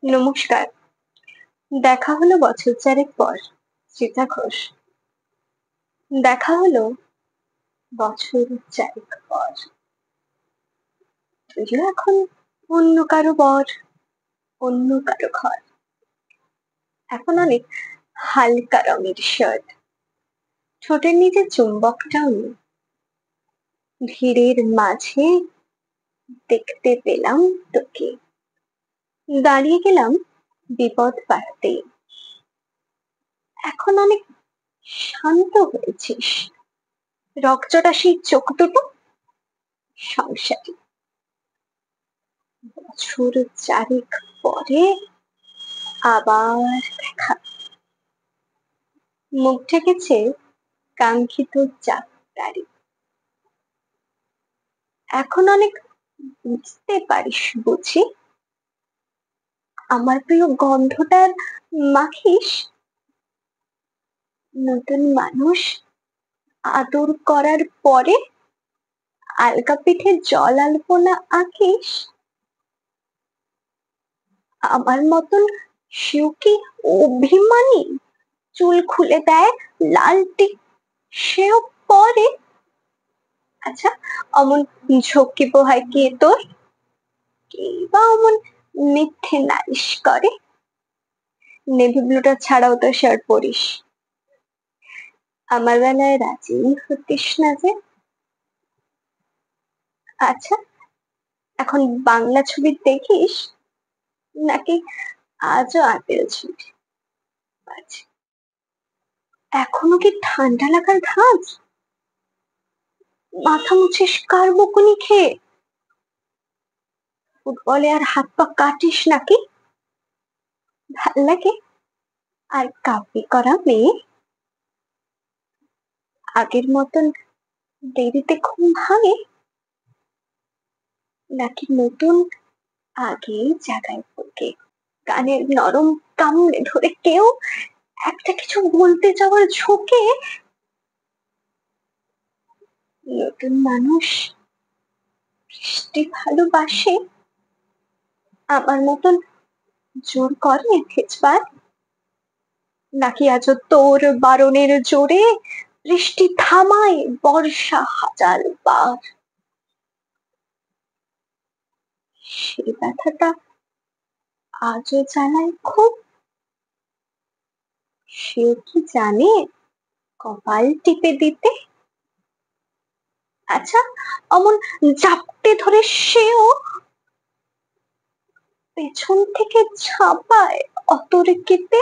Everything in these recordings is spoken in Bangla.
নমস্কার। দেখা হলো বছর চারেক পর। শ্রীজা ঘোষ। দেখা হলো বছর চারেক পর। তুইও এখন অন্য কারো বর, অন্য কারো ঘর। এখন অনেক হালকা রঙের শার্ট, ঠোঁটের নিচে চুম্বকটাও নেই। ভিড়ের মাঝে দেখতে পেলাম তোকে, দাঁড়িয়ে গেলাম বিপদ বাড়াতে। এখন অনেক শান্ত হয়েছিস, রকচটা সেই চোখ দুটো সংসারী। বছর চারেক পরে আবার দেখা। মুখ ঢেকেছে কাঙ্ক্ষিত চাকদারি। এখন অনেক বুঝতে পারিস বুঝি, আমার প্রিয় গন্ধটার মাখিস। নতুন মানুষ আদর করার পরে আলকা পিঠে জল আলপনা আঁকিস। আমার মতন সেও কি অভিমানী, চুল খুলে দেয় লাল টিপ সেও পরে। আচ্ছা, অমন ঝক্কি পোহায় কে তোর? কে বা অমন মিথ্যে নালিশ করে? নেভি ব্লুটা ছাড়াও তো শার্ট পরিস। আমার বেলায় রাজি হতিস না যে? আচ্ছা, এখন বাংলা ছবি দেখিস নাকি আজও আঁতেল ছবি? আচ্ছা, এখনো কি ঠান্ডা লাগার ধাঁচ? মাথা মুছিস কার বকুনি খেয়ে? ফুটবলে আর হাত পা কাটিস নাকি? ভাল লাগে আর কাব্যি করা মেয়ে? আগের মতন দেরিতে ঘুম ভাঙে নাকি নতুন আগে জাগায় তোকে? কানের নরম কামড়ে ধরে কেউ একটা কিছু বলতে যাওয়ার ঝোঁকে। নতুন মানুষ বৃষ্টি ভালোবাসে আমার মতন জোর করে ভেজবার? নাকি আজও তোর বারণের জোরে বৃষ্টি থামায় বর্ষা হাজার বার? সে ব্যথাটা আজও জ্বালায় খুব। সে কি জানে কপাল টিপে দিতে? আচ্ছা, অমন জাপটে ধরে সেও পেছন থেকে ঝাঁপায় অতর্কিতে।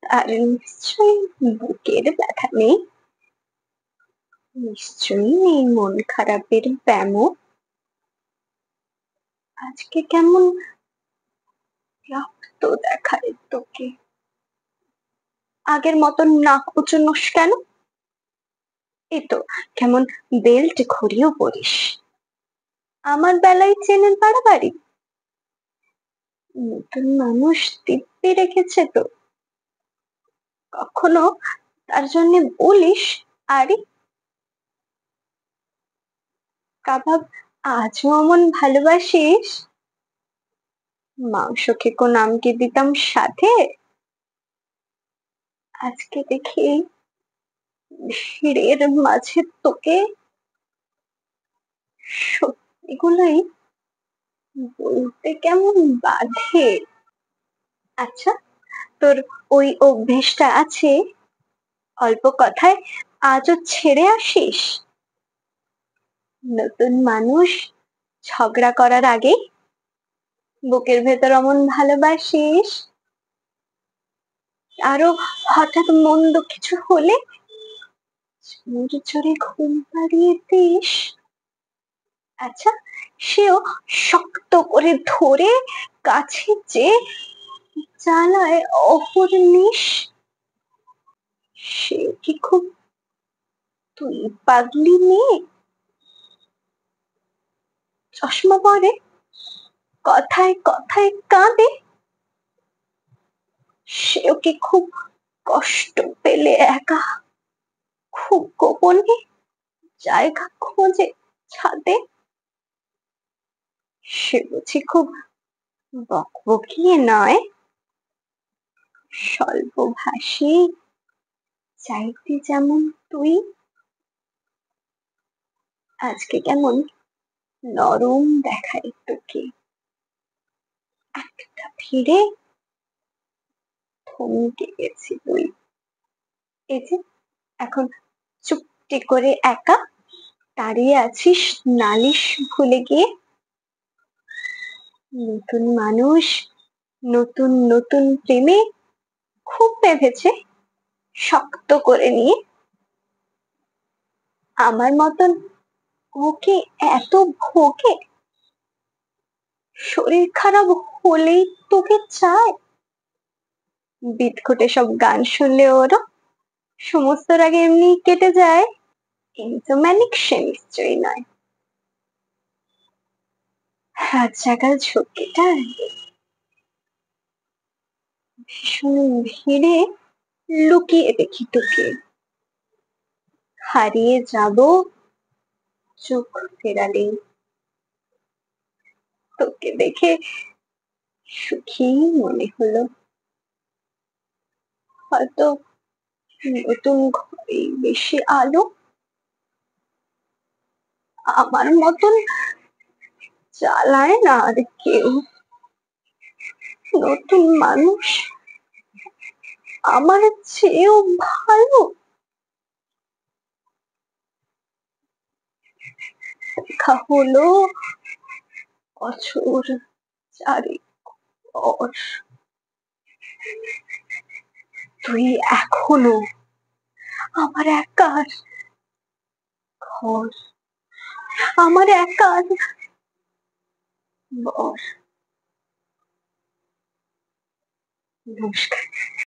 আর নিশ্চয়ই বুকের ব্যথা নেই, নিশ্চয়ই নেই মন খারাপের ব্যামো। আজকে কেমন রক্ত দেখায় তোকে? আগের মতন নাক উঁচুনোস কেন? এতো কেমন বেল্ট ঘড়িও পরিস। আমার বেলায় চেনের বাড়াবাড়ি। নতুন মানুষ দিব্যি রেখেছে তো, কখনো তার জন্য বলিস আরে? কাবাব আজও অমন ভালোবাসিস? মাংস খেকো নাম কি দিতাম সাথে? আজকে দেখি ভিড়ের মাঝে তোকে সত্যিগুলোই বলতে কেমন বাধে। আচ্ছা, তোর ওই অভ্যেসটা আছে অল্প কথায় আজও ছেড়ে আসিস? নতুন মানুষ ঝগড়া করার আগে বুকের ভেতর অমন ভালোবাসিস, আরো হঠাৎ মন্দ কিছু হলে জোরে জোরে ঘুম পাড়িয়ে দিস। আচ্ছা, সেও শক্ত করে ধরে কাছে যে জ্বালায় অহর্নিশ। সে কি খুব তুই পাগলি মেয়ে? চশমা পরে, কথায় কথায় কাঁদে। সেও কি খুব কষ্ট পেলে একা, খুব গোপনে জায়গা খোঁজে ছাদে? সে বুঝি খুব বকবকি নয়, স্বল্পভাষী, চাইতে যেমন তুই, আজকে কেমন নরম দেখায় তোকে, একটা ভিড়ে থমকে গেছি তুই। এই যে এখন চুপটি করে একা দাঁড়িয়ে আছিস নালিশ ভুলে গিয়ে, নতুন মানুষ, নতুন নতুন প্রেমে খুব ভেবেছে শক্ত করে নিয়ে, আমার মতন ওকে এত ভোগে, শরীর খারাপ হলেই তোকে চায়, বিটঘটে সব গান শুনলে ওরও সমস্ত রাগে এমনি কেটে যায়, কিন্তু ম্যানিক সে নিশ্চয়ই নয়। রাত জাগার ঝক্কিটা ভীষণ ভিড়ে লুকিয়ে দেখি তোকে, হারিয়ে যাব চোখ ফেরালে, তোকে দেখে সুখী মনে হলো, হয়তো নতুন ঘরে বেশি আলো, আমার মতন চালায় না আর কেউ, নতুন মানুষ আমার চেয়েও ভালো, দেখা হলো বছর চারেক পর, তুই এখনো আমার একার ঘর, আমার একার বর। নমস্কার।